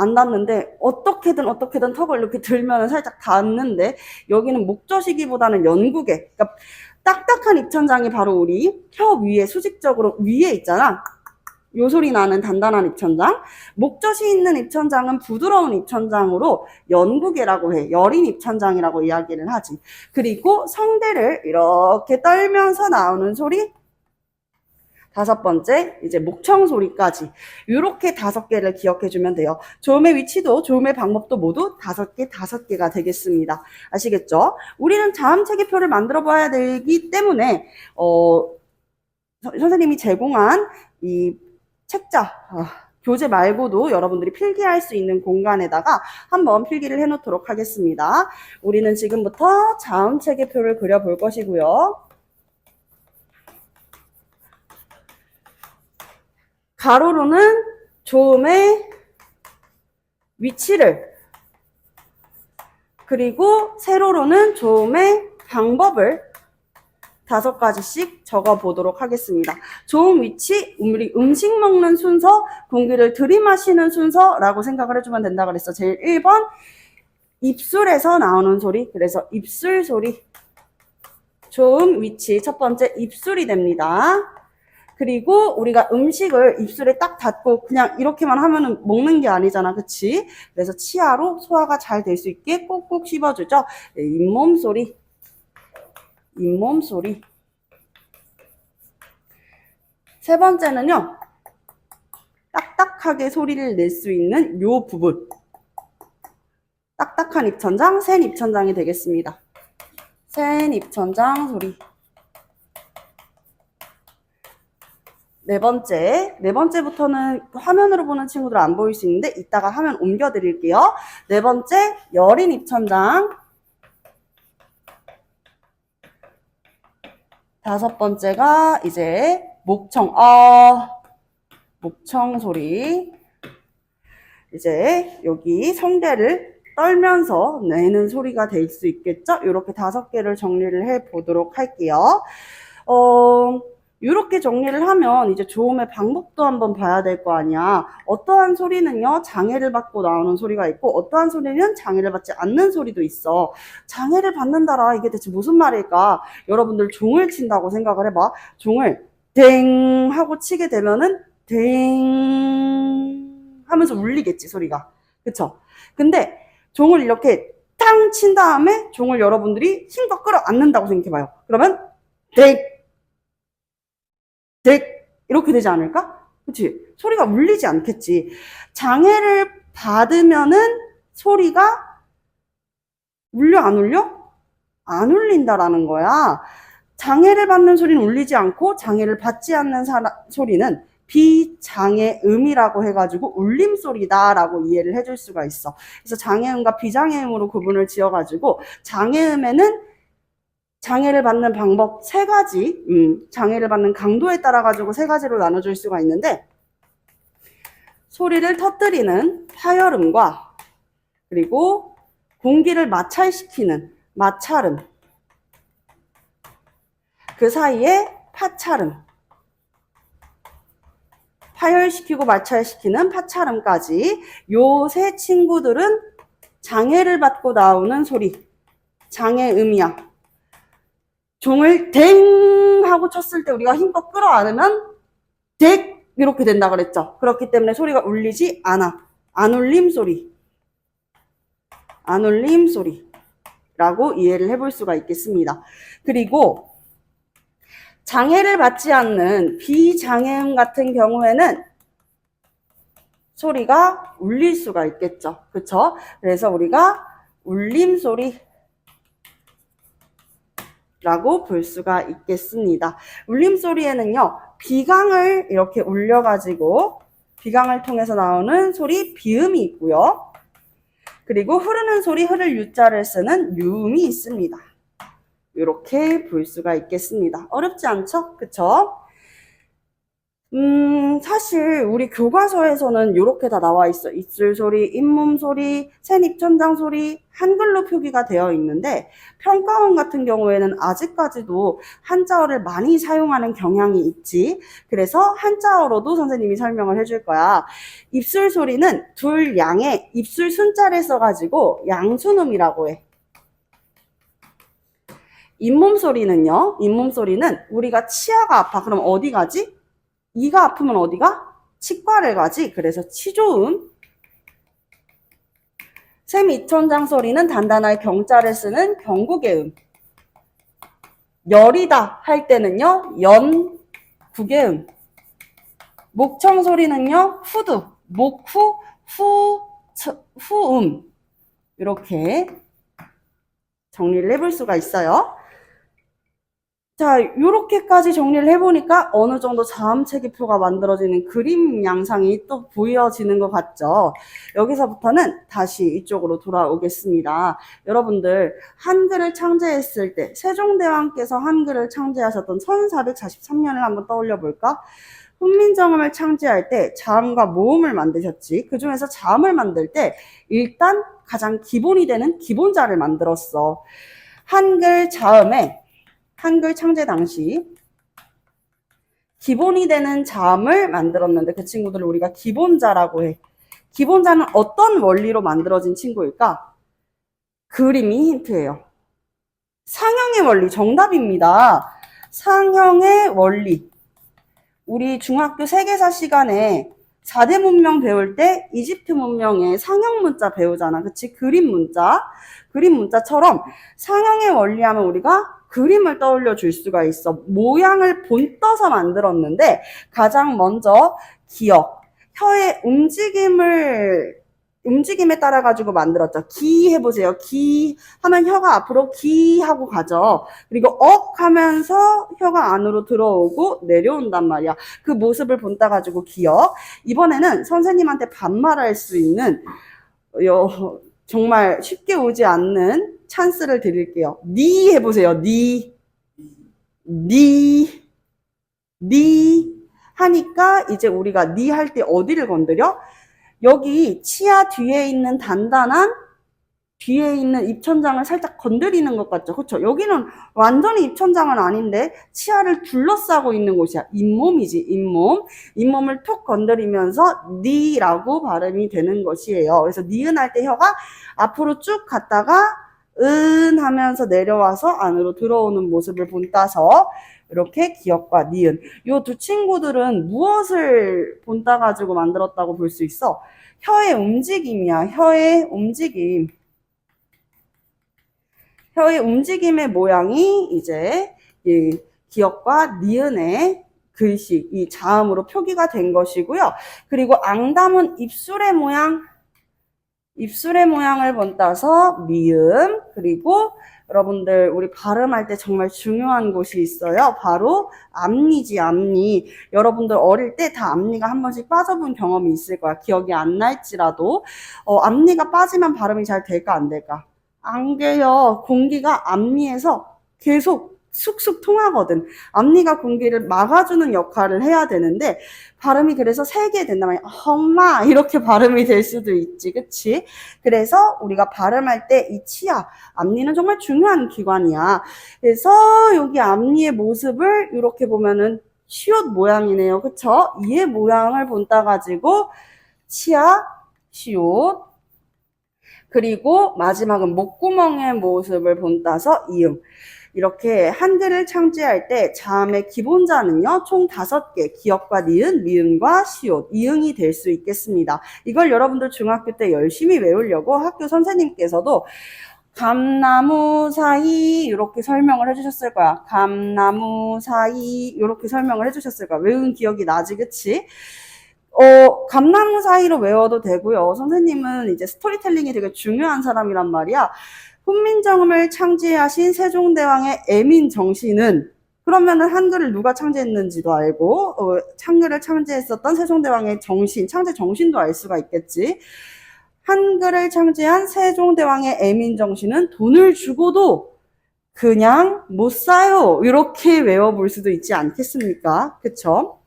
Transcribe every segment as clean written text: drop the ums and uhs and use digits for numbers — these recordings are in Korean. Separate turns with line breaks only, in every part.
안 닿는데 어떻게든 턱을 이렇게 들면 살짝 닿는데 여기는 목젖이기보다는 연구개. 그러니까 딱딱한 입천장이 바로 우리 혀 위에 수직적으로 위에 있잖아. 요 소리 나는 단단한 입천장. 목젖이 있는 입천장은 부드러운 입천장으로 연구개라고 해. 여린 입천장이라고 이야기를 하지. 그리고 성대를 이렇게 떨면서 나오는 소리. 다섯 번째, 이제 목청 소리까지. 이렇게 5개를 기억해주면 돼요. 조음의 위치도, 조음의 방법도 모두 5개가 되겠습니다. 아시겠죠? 우리는 자음 체계표를 만들어 봐야 되기 때문에, 선생님이 제공한 이 책자, 교재 말고도 여러분들이 필기할 수 있는 공간에다가 한번 필기를 해놓도록 하겠습니다. 우리는 지금부터 자음 체계표를 그려볼 것이고요. 가로로는 조음의 위치를, 그리고 세로로는 조음의 방법을 5가지씩 적어 보도록 하겠습니다. 조음 위치, 우리 음식 먹는 순서, 공기를 들이마시는 순서라고 생각을 해주면 된다 그랬어. 제일 1번, 입술에서 나오는 소리. 그래서 입술 소리. 조음 위치, 첫 번째 입술이 됩니다. 그리고 우리가 음식을 입술에 딱 닿고 그냥 이렇게만 하면은 먹는 게 아니잖아. 그치? 그래서 치아로 소화가 잘 될 수 있게 꼭꼭 씹어주죠. 잇몸 소리. 잇몸 소리. 세 번째는요. 딱딱하게 소리를 낼 수 있는 요 부분. 딱딱한 입천장, 센 입천장이 되겠습니다. 센 입천장 소리. 네 번째부터는 화면으로 보는 친구들 안 보일 수 있는데 이따가 화면 옮겨 드릴게요. 네 번째, 여린 입천장. 5번째가 이제 목청, 목청 소리. 이제 여기 성대를 떨면서 내는 소리가 될 수 있겠죠? 이렇게 5개를 정리를 해 보도록 할게요. 이렇게 정리를 하면 이제 조음의 방법도 한번 봐야 될 거 아니야. 어떠한 소리는요, 장애를 받고 나오는 소리가 있고, 어떠한 소리는 장애를 받지 않는 소리도 있어. 장애를 받는다라, 이게 대체 무슨 말일까? 여러분들 종을 친다고 생각을 해봐. 종을 댕 하고 치게 되면은 댕 하면서 울리겠지, 소리가. 그쵸? 근데 종을 이렇게 탕 친 다음에 종을 여러분들이 힘껏 끌어안는다고 생각해봐요. 그러면 댕 이렇게 되지 않을까? 그치? 소리가 울리지 않겠지. 장애를 받으면은 소리가 울려 안 울려? 안 울린다라는 거야. 장애를 받는 소리는 울리지 않고 장애를 받지 않는 소리는 비장애음이라고 해가지고 울림소리다라고 이해를 해줄 수가 있어. 그래서 장애음과 비장애음으로 구분을 지어가지고 장애음에는 장애를 받는 방법 3가지, 장애를 받는 강도에 따라 가지고 3가지로 나눠줄 수가 있는데, 소리를 터뜨리는 파열음과 그리고 공기를 마찰시키는 마찰음, 그 사이에 파찰음, 파열시키고 마찰시키는 파찰음까지 요 3 친구들은 장애를 받고 나오는 소리, 장애음이야. 종을 댕 하고 쳤을 때 우리가 힘껏 끌어안으면 덱 이렇게 된다 그랬죠. 그렇기 때문에 소리가 울리지 않아. 안 울림 소리. 안 울림 소리라고 이해를 해볼 수가 있겠습니다. 그리고 장애를 받지 않는 비장애음 같은 경우에는 소리가 울릴 수가 있겠죠. 그쵸? 그래서 우리가 울림 소리 라고 볼 수가 있겠습니다. 울림소리에는요, 비강을 이렇게 울려가지고 비강을 통해서 나오는 소리 비음이 있고요. 그리고 흐르는 소리 흐를 유자를 쓰는 유음이 있습니다. 이렇게 볼 수가 있겠습니다. 어렵지 않죠? 그쵸? 사실 우리 교과서에서는 이렇게 다 나와 있어. 입술 소리, 잇몸 소리, 센입천장 소리, 한글로 표기가 되어 있는데 평가원 같은 경우에는 아직까지도 한자어를 많이 사용하는 경향이 있지. 그래서 한자어로도 선생님이 설명을 해줄 거야. 입술 소리는 둘 양의 입술 순자를 써가지고 양순음이라고 해. 잇몸 소리는요, 잇몸 소리는 우리가 치아가 아파. 그럼 어디 가지? 이가 아프면 어디가? 치과를 가지. 그래서 치조음. 샘이천장 소리는 단단할 경자를 쓰는 경구개음. 열이다 할 때는요, 연구개음. 목청 소리는요, 후두. 목후, 후음. 이렇게 정리를 해볼 수가 있어요. 자, 이렇게까지 정리를 해보니까 어느 정도 자음체계표가 만들어지는 그림 양상이 또 보여지는 것 같죠? 여기서부터는 다시 이쪽으로 돌아오겠습니다. 여러분들, 한글을 창제했을 때, 세종대왕께서 한글을 창제하셨던 1443년을 한번 떠올려 볼까? 훈민정음을 창제할 때 자음과 모음을 만드셨지. 그 중에서 자음을 만들 때 일단 가장 기본이 되는 기본자를 만들었어. 한글 자음에 한글 창제 당시 기본이 되는 자음을 만들었는데 그 친구들을 우리가 기본자라고 해. 기본자는 어떤 원리로 만들어진 친구일까? 그림이 힌트예요. 상형의 원리, 정답입니다. 상형의 원리. 우리 중학교 세계사 시간에 4대 문명 배울 때 이집트 문명의 상형 문자 배우잖아. 그치? 그림 문자. 그림 문자처럼 상형의 원리 하면 우리가 그림을 떠올려 줄 수가 있어. 모양을 본떠서 만들었는데 가장 먼저 기억, 혀의 움직임에 따라 가지고 만들었죠. 기 해보세요. 기 하면 혀가 앞으로 기 하고 가죠. 그리고 억 하면서 혀가 안으로 들어오고 내려온단 말이야. 그 모습을 본따 가지고 기억. 이번에는 선생님한테 반말할 수 있는 정말 쉽게 오지 않는 찬스를 드릴게요. 니 해보세요. 니 하니까 이제 우리가 니 할 때 어디를 건드려? 여기 치아 뒤에 있는 단단한 뒤에 있는 입천장을 살짝 건드리는 것 같죠? 그렇죠? 여기는 완전히 입천장은 아닌데 치아를 둘러싸고 있는 곳이야. 잇몸이지, 잇몸. 잇몸을 툭 건드리면서 니라고 발음이 되는 것이에요. 그래서 니은 할 때 혀가 앞으로 쭉 갔다가 은 하면서 내려와서 안으로 들어오는 모습을 본따서 이렇게 기억과 니은. 요 두 친구들은 무엇을 본따 가지고 만들었다고 볼 수 있어? 혀의 움직임이야. 혀의 움직임. 혀의 움직임의 모양이 이제 이 기억과 니은의 글씨, 이 자음으로 표기가 된 것이고요. 그리고 앙담은 입술의 모양을 본따서 미음, 그리고 여러분들 우리 발음할 때 정말 중요한 곳이 있어요. 바로 앞니지, 앞니. 여러분들 어릴 때 다 앞니가 한 번씩 빠져본 경험이 있을 거야. 기억이 안 날지라도. 앞니가 빠지면 발음이 잘 될까 안 될까? 안 돼요. 공기가 앞니에서 계속 쑥쑥 통하거든. 앞니가 공기를 막아주는 역할을 해야 되는데 발음이 그래서 세게 된단 말이야. 엄마 이렇게 발음이 될 수도 있지. 그치? 그래서 우리가 발음할 때 이 치아, 앞니는 정말 중요한 기관이야. 그래서 여기 앞니의 모습을 이렇게 보면은 시옷 모양이네요. 그쵸? 이의 모양을 본따 가지고 치아, 시옷. 그리고 마지막은 목구멍의 모습을 본따서 이응. 이렇게 한글을 창제할 때 자음의 기본자는요, 총 5개, 기역과 니은, 미음과 시옷, 이응이 될 수 있겠습니다. 이걸 여러분들 중학교 때 열심히 외우려고 학교 선생님께서도 감나무 사이 이렇게 설명을 해주셨을 거야. 감나무 사이 이렇게 설명을 해주셨을 거야. 외운 기억이 나지, 그치? 감나무 사이로 외워도 되고요. 선생님은 이제 스토리텔링이 되게 중요한 사람이란 말이야. 훈민정음을 창제하신 세종대왕의 애민 정신은 그러면은 한글을 누가 창제했는지도 알고 한글을 창제했었던 세종대왕의 정신, 창제 정신도 알 수가 있겠지. 한글을 창제한 세종대왕의 애민 정신은 돈을 주고도 그냥 못 사요. 이렇게 외워볼 수도 있지 않겠습니까? 그쵸?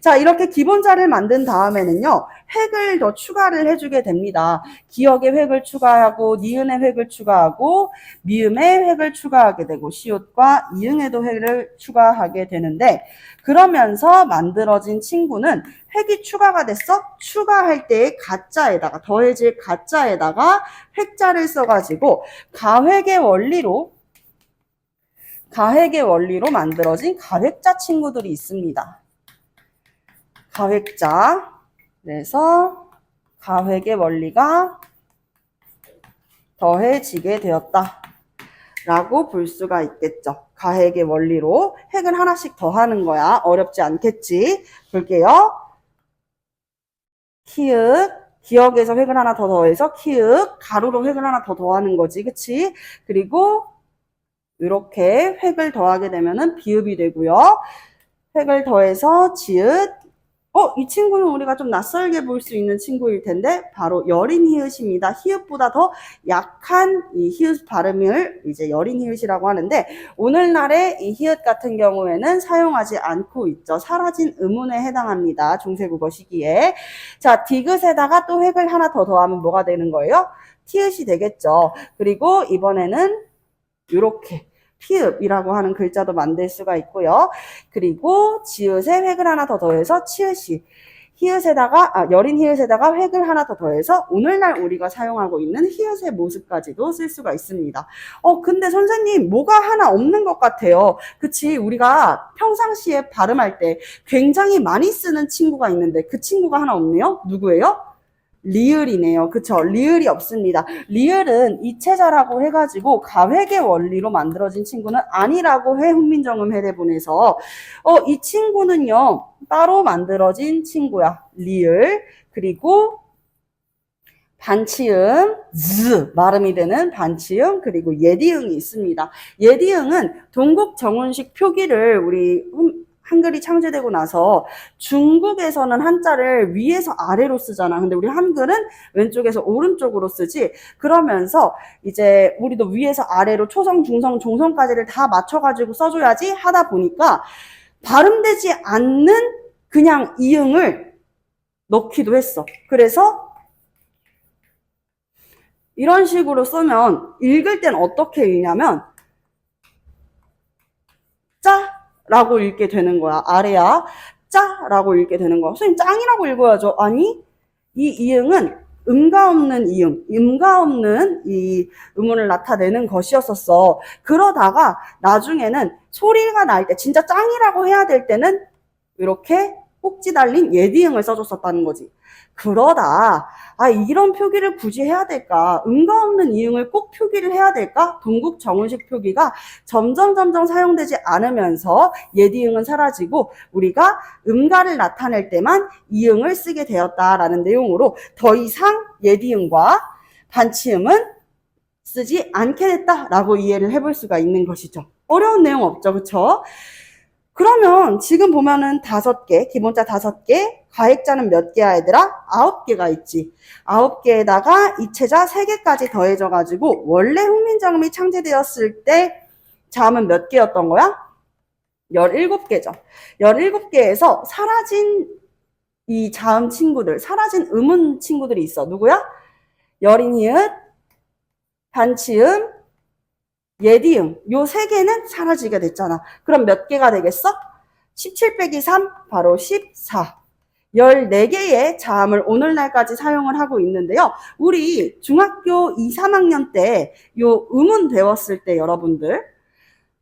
자, 이렇게 기본자를 만든 다음에는요, 획을 더 추가를 해주게 됩니다. 기역에 획을 추가하고, 니은에 획을 추가하고, 미음에 획을 추가하게 되고, 시옷과 이응에도 획을 추가하게 되는데, 그러면서 만들어진 친구는 획이 추가가 됐어? 추가할 때의 가짜에다가, 더해질 가짜에다가 획자를 써가지고, 가획의 원리로 만들어진 가획자 친구들이 있습니다. 가획자. 그래서 가획의 원리가 더해지게 되었다 라고 볼 수가 있겠죠. 가획의 원리로 획을 하나씩 더하는 거야. 어렵지 않겠지? 볼게요. 키읔, 기역에서 획을 하나 더 더해서 키읔, 가로로 획을 하나 더 더하는 거지. 그치? 그리고 이렇게 획을 더하게 되면은 비읍이 되고요. 획을 더해서 지읒. 이 친구는 우리가 좀 낯설게 볼 수 있는 친구일 텐데 바로 여린 히읗입니다. 히읗보다 더 약한 이 히읗 발음을 이제 여린 히읗이라고 하는데 오늘날의 이 히읗 같은 경우에는 사용하지 않고 있죠. 사라진 의문에 해당합니다. 중세국어 시기에. 자, 디귿에다가 또 획을 하나 더 더하면 뭐가 되는 거예요? 티읕이 되겠죠. 그리고 이번에는 이렇게 피읍이라고 하는 글자도 만들 수가 있고요. 그리고 지읒에 획을 하나 더 더해서 치읒이, 히읗에다가 여린 히읗에다가 획을 하나 더 더해서 오늘날 우리가 사용하고 있는 히읗의 모습까지도 쓸 수가 있습니다. 근데 선생님 뭐가 하나 없는 것 같아요. 그치? 우리가 평상시에 발음할 때 굉장히 많이 쓰는 친구가 있는데 그 친구가 하나 없네요. 누구예요? 리을이네요. 그쵸? 리을이 없습니다. 리을은 이체자라고 해가지고 가획의 원리로 만들어진 친구는 아니라고 해. 훈민정음 해대본에서. 이 친구는요, 따로 만들어진 친구야. 리을. 그리고 반치음, 즈, 발음이 되는 반치음, 그리고 예디응이 있습니다. 예디응은 동국 정운식 표기를 우리 한글이 창제되고 나서 중국에서는 한자를 위에서 아래로 쓰잖아. 근데 우리 한글은 왼쪽에서 오른쪽으로 쓰지. 그러면서 이제 우리도 위에서 아래로 초성, 중성, 종성까지를 다 맞춰가지고 써줘야지 하다 보니까 발음되지 않는 그냥 이응을 넣기도 했어. 그래서 이런 식으로 쓰면 읽을 땐 어떻게 읽냐면 짜 라고 읽게 되는 거야. 아래야 짜라고 읽게 되는 거야. 선생님 짱이라고 읽어야죠. 아니, 이 이응은 음가 없는 이응, 음가 없는 이 음운을 나타내는 것이었었어. 그러다가 나중에는 소리가 날 때 진짜 짱이라고 해야 될 때는 이렇게 꼭지 달린 예디응을 써줬었다는 거지. 그러다 이런 표기를 굳이 해야 될까? 음가 없는 이응을 꼭 표기를 해야 될까? 동국 정운식 표기가 점점 사용되지 않으면서 예디응은 사라지고 우리가 음가를 나타낼 때만 이응을 쓰게 되었다라는 내용으로 더 이상 예디응과 반치음은 쓰지 않게 됐다라고 이해를 해볼 수가 있는 것이죠. 어려운 내용 없죠, 그쵸? 그러면 지금 보면은 5개, 기본자 5개, 가액자는 몇 개야 얘들아? 9개가 있지. 9개에다가 이체자 3개까지 더해져가지고 원래 훈민정음이 창제되었을 때 자음은 몇 개였던 거야? 17개죠. 17개에서 사라진 이 자음 친구들, 사라진 음운 친구들이 있어. 누구야? 여린 히읗, 반치음, 예디응. 요 3개는 사라지게 됐잖아. 그럼 몇 개가 되겠어? 17 빼기 3, 바로 14. 14개의 자음을 오늘날까지 사용을 하고 있는데요. 우리 중학교 2, 3학년 때 요 음운 배웠을 때 여러분들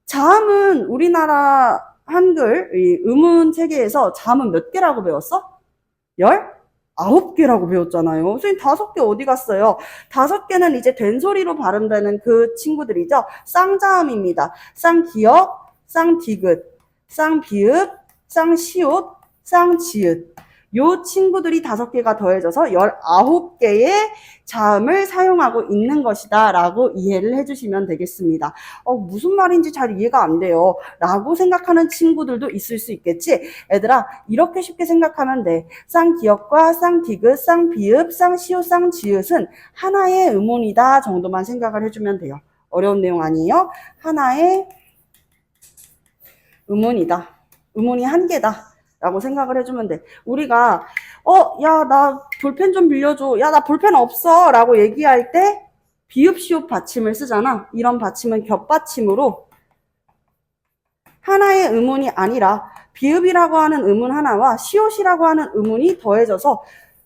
자음은 우리나라 한글 이 음운 체계에서 자음은 몇 개라고 배웠어? 19개라고 배웠잖아요. 선생님 5개 어디 갔어요? 5개는 이제 된소리로 발음되는 그 친구들이죠. 쌍자음입니다. 쌍기역, 쌍디귿, 쌍비읍, 쌍시옷, 쌍지읒. 요 친구들이 5개가 더해져서 19개의 자음을 사용하고 있는 것이다 라고 이해를 해주시면 되겠습니다. 무슨 말인지 잘 이해가 안 돼요 라고 생각하는 친구들도 있을 수 있겠지. 얘들아 이렇게 쉽게 생각하면 돼. 쌍기역과 쌍디귿, 쌍비읍, 쌍시옷, 쌍지읒은 하나의 음운이다 정도만 생각을 해주면 돼요. 어려운 내용 아니에요. 하나의 음운이다. 음운이 한 개다 라고 생각을 해주면 돼. 우리가 야, 나 볼펜 좀 빌려줘. 야, 나 볼펜 없어. 라고 얘기할 때 비읍, 시옷 받침을 쓰잖아. 이런 받침은 겹받침으로 하나의 의문이 아니라 비읍이라고 하는 의문 하나와 시옷이라고 하는 의문이 더해져서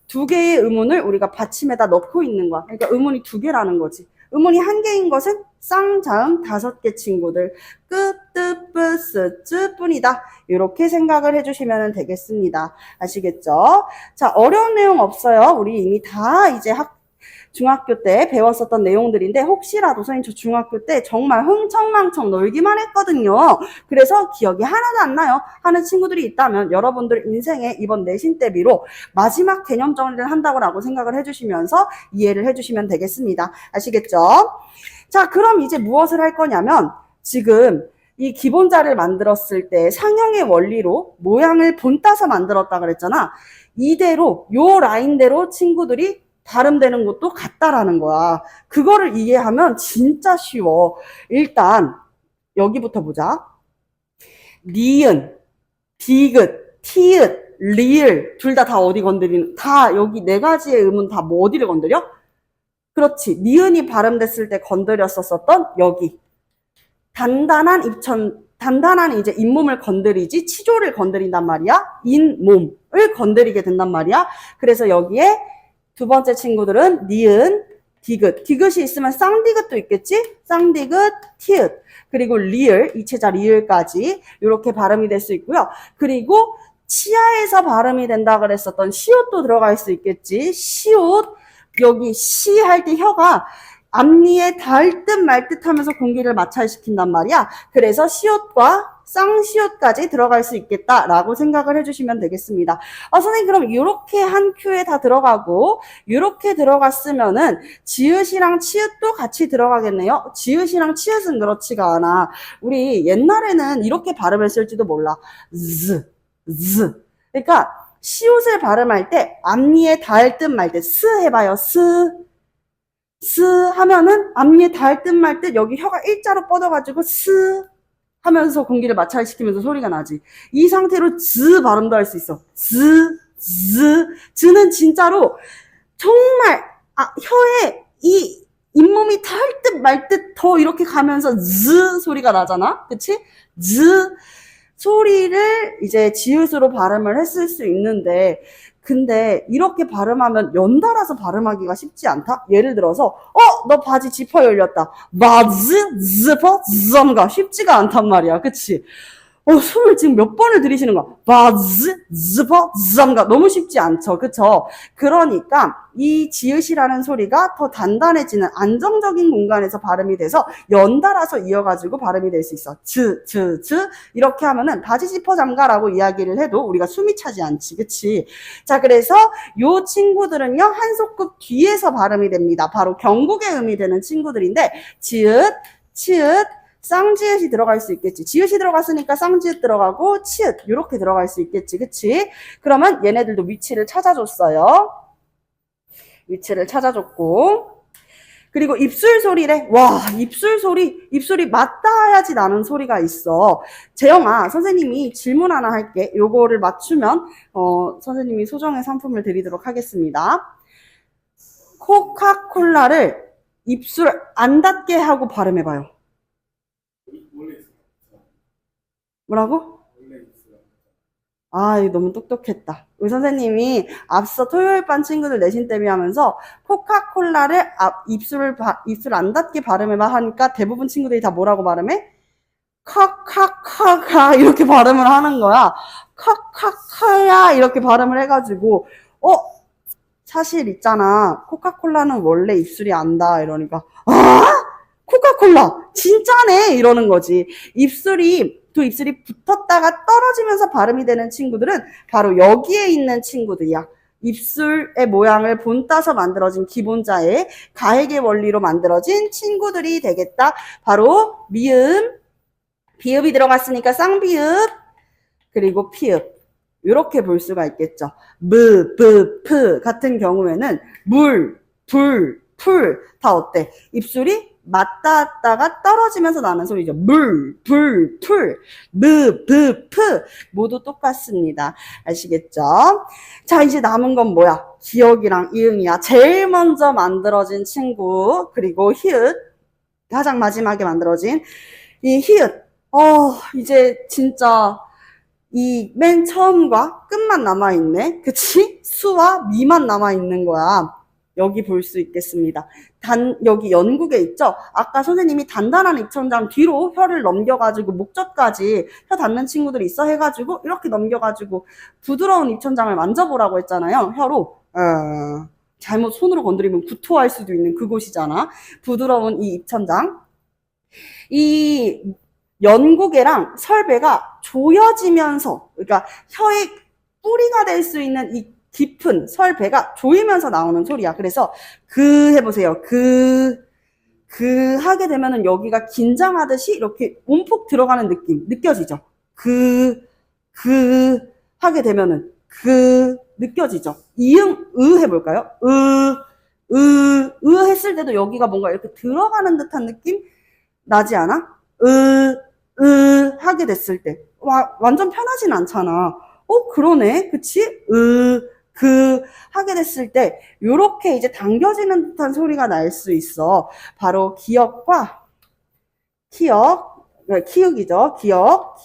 두 개의 의문을 우리가 받침에다 넣고 있는 거야. 그러니까 의문이 두 개라는 거지. 의문이 한 개인 것은 쌍, 자음, 다섯 개 친구들. 끝, 뜻, 뿌, 쓰, 쯔 뿐이다. 이렇게 생각을 해주시면 되겠습니다. 아시겠죠? 자, 어려운 내용 없어요. 우리 이미 다 이제 중학교 때 배웠었던 내용들인데 혹시라도 선생님 저 중학교 때 정말 흥청망청 놀기만 했거든요. 그래서 기억이 하나도 안 나요 하는 친구들이 있다면 여러분들 인생에 이번 내신 대비로 마지막 개념 정리를 한다고 생각을 해주시면서 이해를 해주시면 되겠습니다. 아시겠죠? 자, 그럼 이제 무엇을 할 거냐면 지금 이 기본자를 만들었을 때 상형의 원리로 모양을 본따서 만들었다 그랬잖아. 이대로 요 라인대로 친구들이 발음되는 것도 같다라는 거야. 그거를 이해하면 진짜 쉬워. 일단 여기부터 보자. 니은, 디귿, 티읕, 리을 둘 다 어디 건드리는? 다 여기 네 가지의 음은 다 뭐 어디를 건드려? 그렇지. 니은이 발음됐을 때 건드렸었던 여기. 단단한 이제 잇몸을 건드리지 치조를 건드린단 말이야. 잇몸을 건드리게 된단 말이야. 그래서 여기에 두 번째 친구들은 니은, 디귿. 디귿이 있으면 쌍디귿도 있겠지? 쌍디귿, 티읕. 그리고 리을, 이체자 리을까지 이렇게 발음이 될 수 있고요. 그리고 치아에서 발음이 된다 그랬었던 시옷도 들어갈 수 있겠지. 시옷, 여기 시 할 때 혀가 앞니에 닿을 듯 말 듯 하면서 공기를 마찰시킨단 말이야. 그래서 시옷과 쌍시옷까지 들어갈 수 있겠다라고 생각을 해주시면 되겠습니다. 선생님 그럼 이렇게 한 큐에 다 들어가고 이렇게 들어갔으면은 지읒이랑 치읒도 같이 들어가겠네요. 지읒이랑 치읒은 그렇지가 않아. 우리 옛날에는 이렇게 발음했을지도 몰라. z. 그러니까 시옷을 발음할 때 앞니에 닿을 듯 말 듯 스 해봐요. 스 하면은 앞니에 닿을 듯 말 듯 여기 혀가 일자로 뻗어가지고 스 하면서 공기를 마찰시키면서 소리가 나지. 이 상태로 즈 발음도 할 수 있어. 즈는 진짜로 정말 혀에 이 잇몸이 닿을 듯 말 듯 더 이렇게 가면서 즈 소리가 나잖아. 그치? 즈 소리를 이제 지읒으로 발음을 했을 수 있는데 근데 이렇게 발음하면 연달아서 발음하기가 쉽지 않다? 예를 들어서 너 바지 지퍼 열렸다. 바즈, 지퍼, 점가 쉽지가 않단 말이야. 그치? 숨을 지금 몇 번을 들이시는 거야. 바즈, 지퍼, 점가 너무 쉽지 않죠. 그쵸? 그러니까 이 지읒이라는 소리가 더 단단해지는 안정적인 공간에서 발음이 돼서 연달아서 이어가지고 발음이 될 수 있어. 즈 이렇게 하면은 바지 지퍼 잠가라고 이야기를 해도 우리가 숨이 차지 않지. 그치? 자, 그래서 요 친구들은요 한 소급 뒤에서 발음이 됩니다. 바로 경국의 음이 되는 친구들인데 지읒, 치읒, 쌍지읒이 들어갈 수 있겠지. 지읒이 들어갔으니까 쌍지읒 들어가고 치읒 이렇게 들어갈 수 있겠지. 그치? 그러면 얘네들도 위치를 찾아줬어요. 위치를 찾아줬고 그리고 입술 소리래. 와, 입술이 맞닿아야지 나는 소리가 있어. 재영아, 선생님이 질문 하나 할게. 요거를 맞추면 선생님이 소정의 상품을 드리도록 하겠습니다. 코카콜라를 입술 안 닿게 하고 발음해봐요. 뭐라고? 이거 너무 똑똑했다. 우리 선생님이 앞서 토요일반 친구들 내신 대비하면서 코카콜라를 입술 안 닿게 발음해봐 하니까 대부분 친구들이 다 뭐라고 발음해? 카카카카 이렇게 발음을 하는 거야. 카카카야 이렇게 발음을 해가지고 사실 있잖아. 코카콜라는 원래 입술이 안 닿아 이러니까 코카콜라 진짜네 이러는 거지. 입술이 붙었다가 떨어지면서 발음이 되는 친구들은 바로 여기에 있는 친구들이야. 입술의 모양을 본따서 만들어진 기본자의 가액의 원리로 만들어진 친구들이 되겠다. 바로 미음, 비읍이 들어갔으니까 쌍비읍, 그리고 피읍. 이렇게 볼 수가 있겠죠. 무, 브, 프 같은 경우에는 물, 불, 풀 다 어때? 입술이 맞닿았다가 떨어지면서 나는 소리죠. 물, 불, 풀, 무, 브, 프 모두 똑같습니다. 아시겠죠? 자, 이제 남은 건 뭐야? 기억이랑 이응이야. 제일 먼저 만들어진 친구, 그리고 히읗, 가장 마지막에 만들어진 이 히읗. 이제 진짜 이 맨 처음과 끝만 남아있네. 그치? 수와 미만 남아있는 거야. 여기 볼 수 있겠습니다. 여기 연국에 있죠? 아까 선생님이 단단한 입천장 뒤로 혀를 넘겨가지고 목젖까지 혀 닿는 친구들이 있어 해가지고 이렇게 넘겨가지고 부드러운 입천장을 만져보라고 했잖아요. 혀로. 잘못 손으로 건드리면 구토할 수도 있는 그곳이잖아. 부드러운 이 입천장. 이 연국애랑 설배가 조여지면서, 그러니까 혀의 뿌리가 될 수 있는 이 깊은 설배가 조이면서 나오는 소리야. 그래서 해보세요. 하게 되면은 여기가 긴장하듯이 이렇게 움푹 들어가는 느낌 느껴지죠? 하게 되면은 느껴지죠? 이응, 해볼까요? 했을 때도 여기가 뭔가 이렇게 들어가는 듯한 느낌 나지 않아? 하게 됐을 때. 완전 편하진 않잖아. 그러네. 그치? 하게 됐을 때, 요렇게 이제 당겨지는 듯한 소리가 날 수 있어. 바로 기역과 키읔이죠. 기역,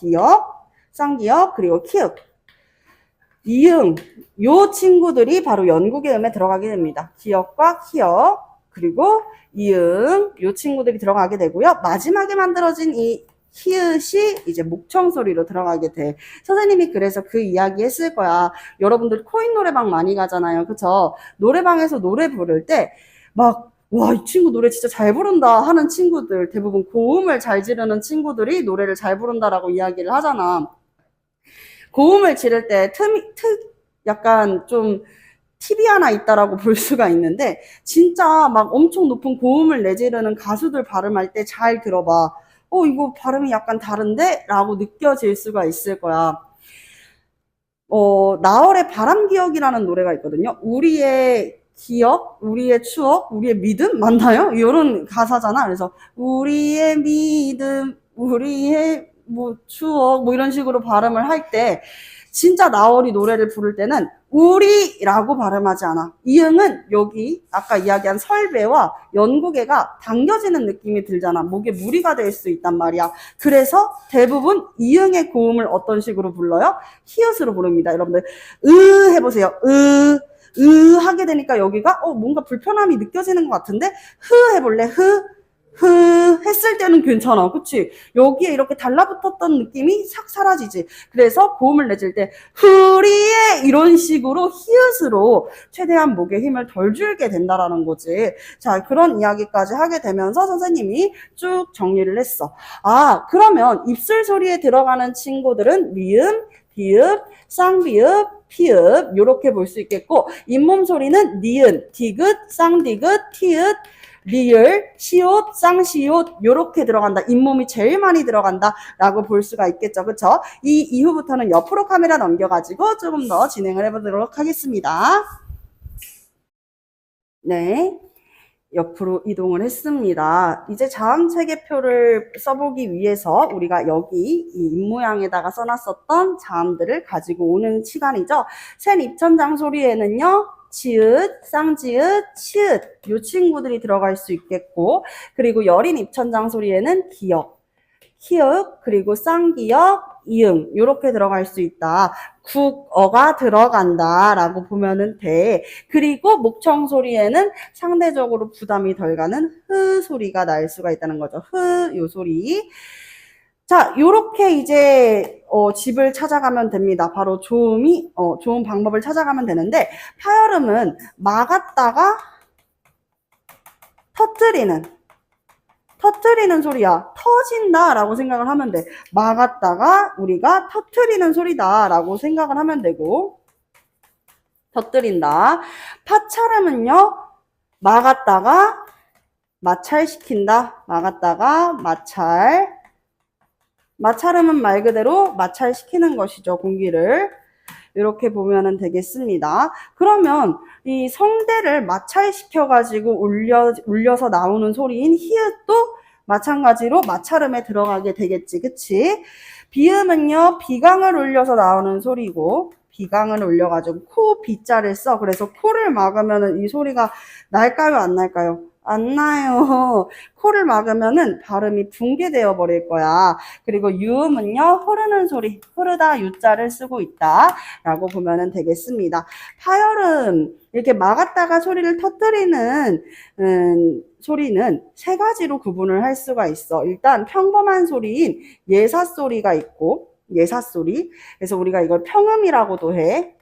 쌍기역, 그리고 키읔. 이응, 요 친구들이 바로 연국의 음에 들어가게 됩니다. 기역과 키역, 그리고 이응, 요 친구들이 들어가게 되고요. 마지막에 만들어진 이 히읗이 이제 목청 소리로 들어가게 돼. 선생님이 그래서 그 이야기 했을 거야. 여러분들 코인 노래방 많이 가잖아요. 그쵸? 노래방에서 노래 부를 때 막, 와, 이 친구 노래 진짜 잘 부른다 하는 친구들, 대부분 고음을 잘 지르는 친구들이 노래를 잘 부른다라고 이야기를 하잖아. 고음을 지를 때 약간 좀 팁이 하나 있다라고 볼 수가 있는데, 진짜 막 엄청 높은 고음을 내지르는 가수들 발음할 때 잘 들어봐. 이거 발음이 약간 다른데? 라고 느껴질 수가 있을 거야. 나얼의 바람기억이라는 노래가 있거든요. 우리의 기억, 우리의 추억, 우리의 믿음? 맞나요? 이런 가사잖아. 그래서 우리의 믿음, 우리의 뭐 추억, 뭐 이런 식으로 발음을 할 때, 진짜 나얼이 노래를 부를 때는 우리라고 발음하지 않아. 이응은 여기 아까 이야기한 설배와 연국애가 당겨지는 느낌이 들잖아. 목에 무리가 될 수 있단 말이야. 그래서 대부분 이응의 고음을 어떤 식으로 불러요? 히읗으로 부릅니다. 여러분들 해보세요. 하게 되니까 여기가 뭔가 불편함이 느껴지는 것 같은데 해볼래? 했을 때는 괜찮아. 그치? 여기에 이렇게 달라붙었던 느낌이 싹 사라지지. 그래서 고음을 내줄 때 후리에 이런 식으로 히읗으로 최대한 목에 힘을 덜 줄게 된다라는 거지. 자, 그런 이야기까지 하게 되면서 선생님이 쭉 정리를 했어. 그러면 입술 소리에 들어가는 친구들은 미음, 비읍, 쌍비읍, 피읍 요렇게 볼 수 있겠고, 잇몸 소리는 니은, 디귿, 쌍디귿, 티읕, 리을, 시옷, 쌍시옷 요렇게 들어간다. 잇몸이 제일 많이 들어간다 라고 볼 수가 있겠죠. 그쵸? 이 이후부터는 옆으로 카메라 넘겨가지고 조금 더 진행을 해보도록 하겠습니다. 네, 옆으로 이동을 했습니다. 이제 자음체계표를 써보기 위해서 우리가 여기 이 입모양에다가 써놨었던 자음들을 가지고 오는 시간이죠. 센 입천장 소리에는요, 지읒, 쌍지읒, 치읒 요 친구들이 들어갈 수 있겠고, 그리고 여린 입천장 소리에는 기역, 키읔, 그리고 쌍기역, 이응 요렇게 들어갈 수 있다. 국어가 들어간다 라고 보면은 돼. 그리고 목청 소리에는 상대적으로 부담이 덜 가는 흐 소리가 날 수가 있다는 거죠. 요 소리. 자, 요렇게 이제 집을 찾아가면 됩니다. 바로 좋은 방법을 찾아가면 되는데, 파열음은 막았다가 터뜨리는 소리야. 터진다 라고 생각을 하면 돼. 막았다가 우리가 터뜨리는 소리다 라고 생각을 하면 되고, 터뜨린다. 파찰음은요, 막았다가 마찰시킨다. 막았다가 마찰음은 말 그대로 마찰시키는 것이죠, 공기를. 이렇게 보면은 되겠습니다. 그러면 이 성대를 마찰시켜가지고 울려서 나오는 소리인 히읗도 마찬가지로 마찰음에 들어가게 되겠지. 그치? 비음은요, 비강을 울려서 나오는 소리고, 비강을 울려가지고 코 비자를 써. 그래서 코를 막으면은 이 소리가 날까요, 안 날까요? 안 나요. 코를 막으면은 발음이 붕괴되어 버릴 거야. 그리고 유음은요, 흐르는 소리, 흐르다 유자를 쓰고 있다 라고 보면은 되겠습니다. 파열음, 이렇게 막았다가 소리를 터뜨리는 소리는 세 가지로 구분을 할 수가 있어. 일단 평범한 소리인 예사소리가 있고, 예사소리. 그래서 우리가 이걸 평음이라고도 해.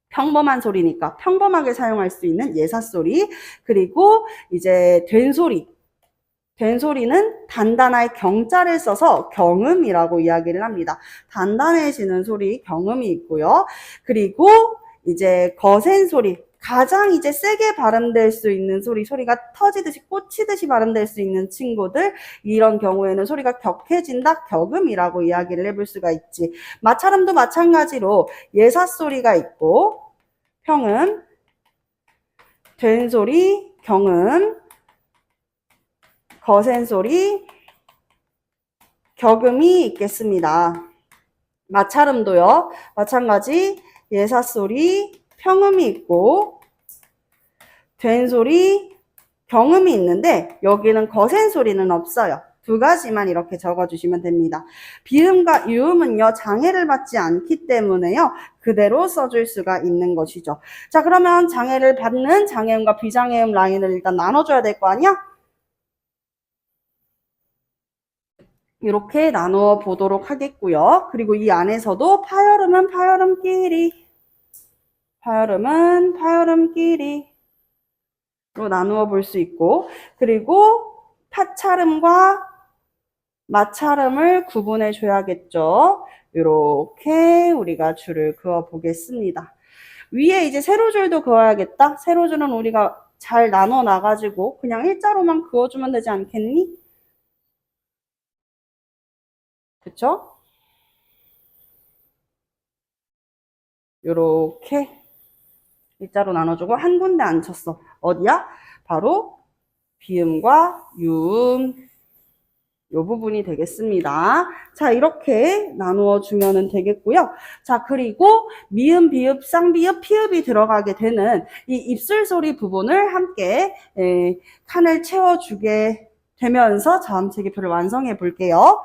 평범한 소리니까 평범하게 사용할 수 있는 예사소리. 그리고 이제 된소리. 된소리는 단단하게 경자를 써서 경음이라고 이야기를 합니다. 단단해지는 소리, 경음이 있고요. 그리고 이제 거센 소리. 가장 이제 세게 발음될 수 있는 소리, 소리가 터지듯이 꽂히듯이 발음될 수 있는 친구들, 이런 경우에는 소리가 격해진다, 격음이라고 이야기를 해볼 수가 있지. 마찰음도 마찬가지로 예사소리가 있고, 평음, 된소리, 경음, 거센 소리, 격음이 있겠습니다. 마찰음도요, 마찬가지 예사소리, 평음이 있고, 된소리, 경음이 있는데 여기는 거센 소리는 없어요. 두 가지만 이렇게 적어주시면 됩니다. 비음과 유음은요, 장애를 받지 않기 때문에요, 그대로 써줄 수가 있는 것이죠. 자, 그러면 장애를 받는 장애음과 비장애음 라인을 일단 나눠줘야 될 거 아니야? 이렇게 나누어 보도록 하겠고요. 그리고 이 안에서도 파열음은 파열음끼리, 파열음은 파열음끼리 로 나누어 볼 수 있고, 그리고 파찰음과 마찰음을 구분해 줘야겠죠. 이렇게 우리가 줄을 그어 보겠습니다. 위에 이제 세로줄도 그어야겠다. 세로줄은 우리가 잘 나눠 놔가지고 그냥 일자로만 그어주면 되지 않겠니? 그쵸? 요렇게 일자로 나눠주고 한 군데 앉혔어. 어디야? 바로 비음과 유음 요 부분이 되겠습니다. 자, 이렇게 나누어 주면 되겠고요. 자, 그리고 미음, 비읍, 쌍비읍, 피읍이 들어가게 되는 이 입술 소리 부분을 함께 칸을 채워주게 되면서 자음체계표를 완성해 볼게요.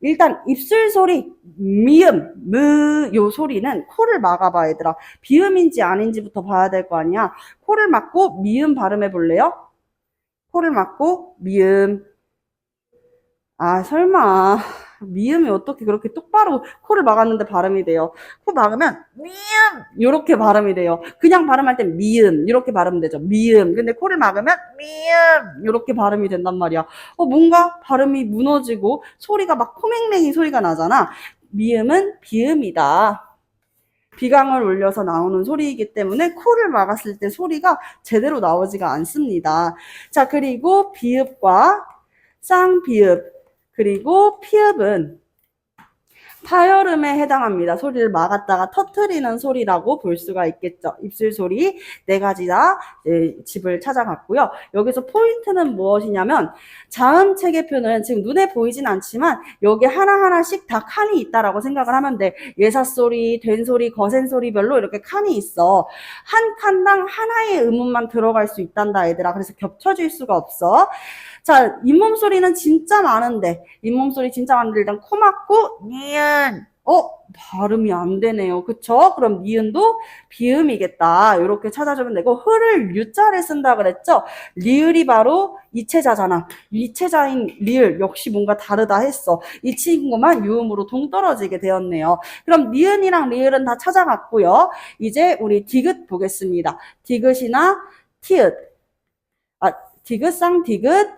일단 입술 소리, 미음, 무, 요 소리는 코를 막아봐, 얘들아. 비음인지 아닌지부터 봐야 될 거 아니야. 코를 막고 미음 발음해 볼래요? 코를 막고 미음. 아, 설마. 미음이 어떻게 그렇게 똑바로 코를 막았는데 발음이 돼요? 코 막으면 미음 이렇게 발음이 돼요. 그냥 발음할 땐 미음 이렇게 발음 되죠. 미음. 근데 코를 막으면 미음 이렇게 발음이 된단 말이야. 뭔가 발음이 무너지고 소리가 막 코맹맹이 소리가 나잖아. 미음은 비음이다. 비강을 올려서 나오는 소리이기 때문에 코를 막았을 때 소리가 제대로 나오지가 않습니다. 자, 그리고 비읍과 쌍비읍 그리고 피읍은 파열음에 해당합니다. 소리를 막았다가 터트리는 소리라고 볼 수가 있겠죠. 입술 소리 네 가지 다 집을 찾아갔고요. 여기서 포인트는 무엇이냐면 자음 체계표는 지금 눈에 보이진 않지만 여기 하나하나씩 다 칸이 있다라고 생각을 하면 돼. 예사소리, 된소리, 거센소리별로 이렇게 칸이 있어. 한 칸당 하나의 음운만 들어갈 수 있단다, 얘들아. 그래서 겹쳐질 수가 없어. 자, 잇몸 소리는 진짜 많은데, 잇몸 소리 진짜 많은데, 일단 코 막고, 니은. 발음이 안 되네요. 그쵸? 그럼 니은도 비음이겠다. 이렇게 찾아주면 되고, 흐를 유자를 쓴다 그랬죠? 리을이 바로 이체자잖아. 이체자인 리을, 역시 뭔가 다르다 했어. 이 친구만 유음으로 동떨어지게 되었네요. 그럼 니은이랑 리을은 다 찾아갔고요. 이제 우리 디귿 보겠습니다. 디귿이나 티읕. 디귿, 쌍디귿,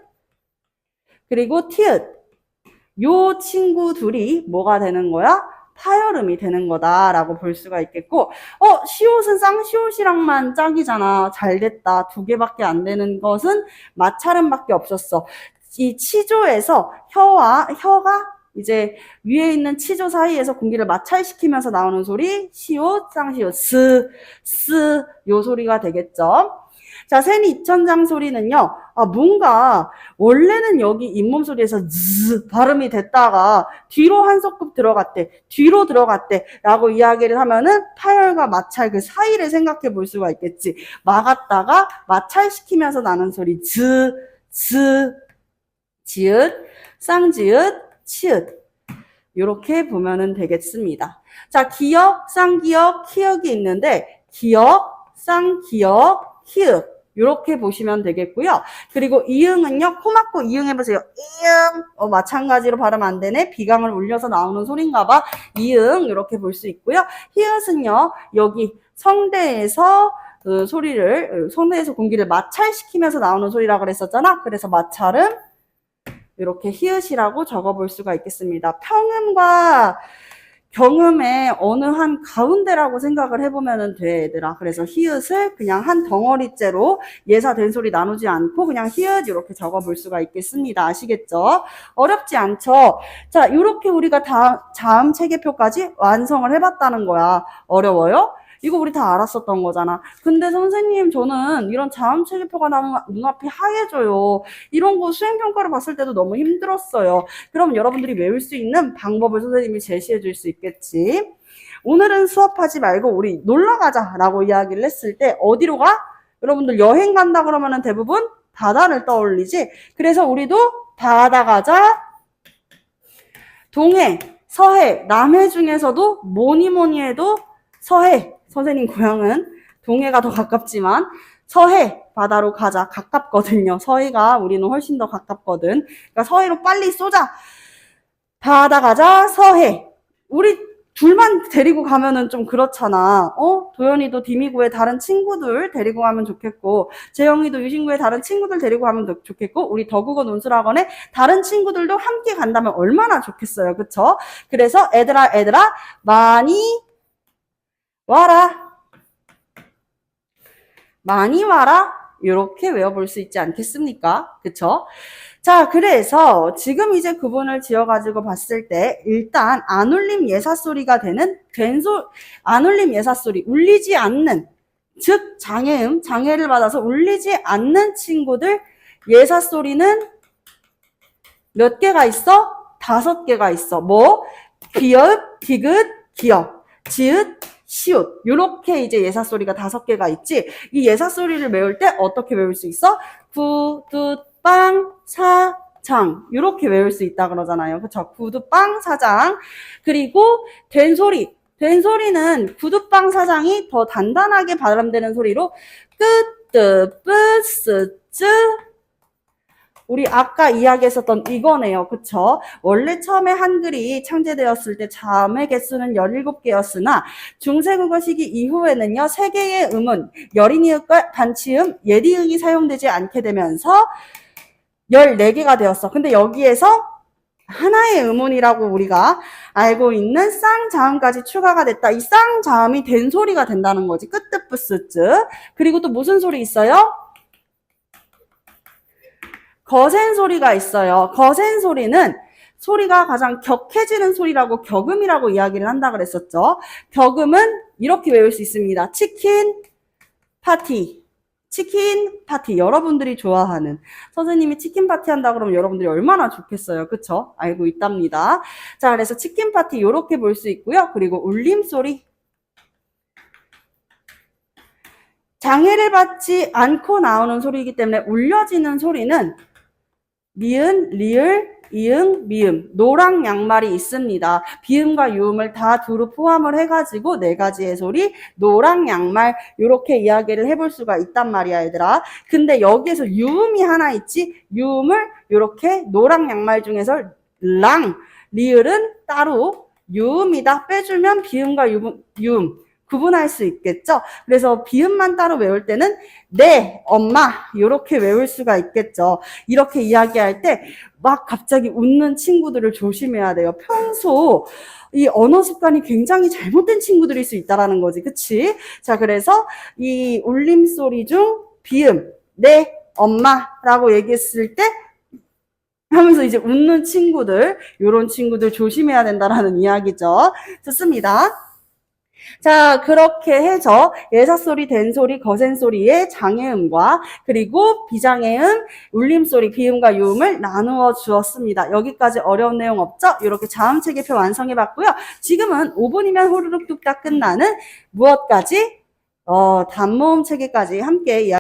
그리고 티읕. 요 친구 둘이 뭐가 되는 거야? 파열음이 되는 거다라고 볼 수가 있겠고, 시옷은 쌍시옷이랑만 짝이잖아. 잘 됐다. 두 개밖에 안 되는 것은 마찰음밖에 없었어. 이 치조에서 혀가 이제 위에 있는 치조 사이에서 공기를 마찰시키면서 나오는 소리 시옷, 쌍시옷, 스, 요 소리가 되겠죠. 자, 세니 입천장 소리는요. 뭔가 원래는 여기 잇몸 소리에서 즈 발음이 됐다가 뒤로 한 소급 들어갔대, 뒤로 들어갔대 라고 이야기를 하면은 파열과 마찰 그 사이를 생각해 볼 수가 있겠지. 막았다가 마찰시키면서 나는 소리 즈, 지읒, 쌍지읒, 치읒 이렇게 보면은 되겠습니다. 자, 기역, 쌍기역, 키역이 있는데 기역, 쌍기역, 키역 이렇게 보시면 되겠고요. 그리고 이응은요. 코 막고 이응 해보세요. 이응. 마찬가지로 발음 안 되네. 비강을 울려서 나오는 소린가 봐. 이응 이렇게 볼 수 있고요. 히읗은요. 여기 성대에서 성대에서 공기를 마찰시키면서 나오는 소리라 그랬었잖아. 그래서 마찰음 이렇게 히읗이라고 적어볼 수가 있겠습니다. 평음과 경음의 어느 한 가운데라고 생각을 해보면 돼, 얘들아. 그래서 히읗을 그냥 한 덩어리째로 예사된 소리 나누지 않고 그냥 히읗 이렇게 적어볼 수가 있겠습니다. 아시겠죠? 어렵지 않죠? 자, 이렇게 우리가 자음 체계표까지 완성을 해봤다는 거야. 어려워요? 이거 우리 다 알았었던 거잖아. 근데 선생님, 저는 이런 자음 체계표가 나오면 눈앞이 하얘져요. 이런 거 수행평가를 봤을 때도 너무 힘들었어요. 그럼 여러분들이 외울 수 있는 방법을 선생님이 제시해 줄 수 있겠지. 오늘은 수업하지 말고 우리 놀러 가자라고 이야기를 했을 때 어디로 가? 여러분들 여행 간다 그러면은 대부분 바다를 떠올리지. 그래서 우리도 바다 가자. 동해, 서해, 남해 중에서도 뭐니 해도 서해. 선생님 고향은 동해가 더 가깝지만 서해 바다로 가자. 가깝거든요. 서해가 우리는 훨씬 더 가깝거든. 그러니까 서해로 빨리 쏘자. 바다 가자. 서해. 우리 둘만 데리고 가면은 좀 그렇잖아. 도연이도 디미구에 다른 친구들 데리고 가면 좋겠고, 재영이도 유신구에 다른 친구들 데리고 가면 좋겠고, 우리 더국어 논술학원에 다른 친구들도 함께 간다면 얼마나 좋겠어요. 그쵸? 그래서 애들아 많이 와라. 많이 와라. 이렇게 외워볼 수 있지 않겠습니까? 그쵸? 자, 그래서 지금 이제 구분을 지어가지고 봤을 때 일단 안 울림 예사소리가 되는 안 울림 예사소리, 울리지 않는, 즉 장애음, 장애를 받아서 울리지 않는 친구들 예사소리는 몇 개가 있어? 5개가 있어. 뭐? 비읍, 디귿, 기역, 지읒, 시옷. 요렇게 이제 예사소리가 5개가 있지. 이 예사소리를 외울 때 어떻게 외울 수 있어? 구, 두, 빵, 사, 장. 요렇게 외울 수 있다 그러잖아요. 그쵸? 구두빵, 사장. 그리고 된소리. 된소리는 구두빵, 사장이 더 단단하게 발음되는 소리로 끝, 뜨, 뿌, 쓰, 쯔. 우리 아까 이야기했었던 이거네요. 그쵸? 원래 처음에 한글이 창제되었을 때 자음의 개수는 17개였으나 중세국어 시기 이후에는요. 3개의 음은 여린이읍과 반치음, 예리응이 사용되지 않게 되면서 14개가 되었어. 근데 여기에서 하나의 음운이라고 우리가 알고 있는 쌍자음까지 추가가 됐다. 이 쌍자음이 된 소리가 된다는 거지. 끄뜨뿌스쯔. 그리고 또 무슨 소리 있어요? 거센 소리가 있어요. 거센 소리는 소리가 가장 격해지는 소리라고 격음이라고 이야기를 한다 그랬었죠. 격음은 이렇게 외울 수 있습니다. 치킨 파티. 치킨 파티. 여러분들이 좋아하는. 선생님이 치킨 파티 한다 그러면 여러분들이 얼마나 좋겠어요. 그쵸? 알고 있답니다. 자, 그래서 치킨 파티 이렇게 볼 수 있고요. 그리고 울림소리. 장애를 받지 않고 나오는 소리이기 때문에 울려지는 소리는 미은, 리을, 이응, 미음, 노랑 양말이 있습니다. 비음과 유음을 다 두루 포함을 해가지고 4가지의 소리, 노랑 양말 이렇게 이야기를 해볼 수가 있단 말이야, 얘들아. 근데 여기에서 유음이 하나 있지. 유음을 이렇게 노랑 양말 중에서 랑, 리을은 따로 유음이다 빼주면 비음과 유음 구분할 수 있겠죠. 그래서 비음만 따로 외울 때는 네, 엄마 이렇게 외울 수가 있겠죠. 이렇게 이야기할 때 막 갑자기 웃는 친구들을 조심해야 돼요. 평소 이 언어 습관이 굉장히 잘못된 친구들일 수 있다라는 거지. 그치? 자, 그래서 이 울림소리 중 비음, 네, 엄마라고 얘기했을 때 하면서 이제 웃는 친구들, 요런 친구들 조심해야 된다라는 이야기죠. 좋습니다. 자, 그렇게 해서 예사소리, 된소리, 거센소리의 장애음과 그리고 비장애음, 울림소리, 비음과 유음을 나누어 주었습니다. 여기까지 어려운 내용 없죠? 이렇게 자음체계표 완성해 봤고요. 지금은 5분이면 호루룩 뚝딱 끝나는 무엇까지? 단모음 체계까지 함께 이야기